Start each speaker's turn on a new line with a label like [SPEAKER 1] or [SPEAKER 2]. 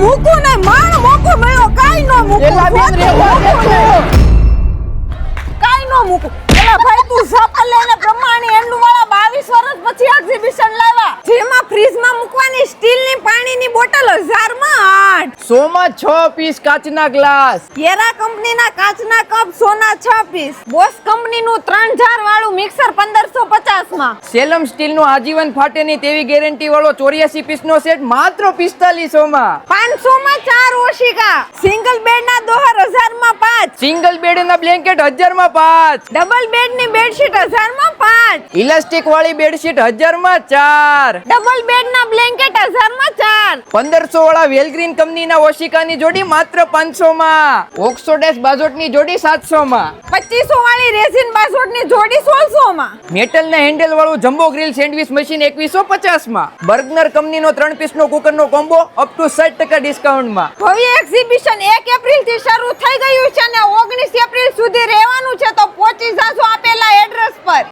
[SPEAKER 1] મૂકું ને માણ મોકો મળ્યો કાઈ નો મૂકું
[SPEAKER 2] એલા બેન રેવા દે તું.
[SPEAKER 1] કાઈ નો મૂકું એલા ભાઈ તું સપલ લઈને પ્રમાણી એન્ડુ વાળા 22 વર્ષ પછી એક્ઝિબિશન લાવ્યા જેમાં ફ્રીજમાં મૂકવાની સ્ટીલની પાણીની બોટલ 1000 માં 8
[SPEAKER 2] 100 માં 6 પીસ કાચના ગ્લાસ.
[SPEAKER 1] કેરા કંપનીના કાચના કપ સોના 6 પીસ બોસ કંપનીનું 3000 વાળું મિક્સર 1550 માં
[SPEAKER 2] સેલમ સ્ટીલનો આજીવન ફાટે નહીં તેવી ગેરંટી વાળો 84 પીસનો સેટ માત્ર 4500 માં.
[SPEAKER 1] 500 માં 4 ઓશિકા સિંગલ બેડના દોહર 1000 માં 5
[SPEAKER 2] સિંગલ બેડના બ્લેન્કેટ 1000 માં 5.
[SPEAKER 1] ડબલ બેડની બેડશીટ 1000 માં 5
[SPEAKER 2] ઇલાસ્ટિક વાળી બેડશીટ 1000 માં 4.
[SPEAKER 1] ડબલ બેડના બ્લેન્કેટ 1000 માં 4
[SPEAKER 2] 1500 વાળા વેલગ્રીન કંપનીના ઓશિકાની જોડી માત્ર 500 માં. ઓક્સોડેસ બાજોટની જોડી 700 માં.
[SPEAKER 1] 2500 વાળી રેઝિન બાસોટની જોડી 1600 માં
[SPEAKER 2] મેટલના હેન્ડલ વાળું જમ્બો ગ્રીલ સેન્ડવિચ મશીન 2150 માં. બર્ગનર કંપનીનો 3 પીસનો કુકરનો કોમ્બો અપ ટુ 60% ડિસ્કાઉન્ટમાં.
[SPEAKER 1] ભવ્ય એક્ઝિબિશન 1 એપ્રિલ થી શરૂ થઈ ગયું છે અને 19 એપ્રિલ સુધી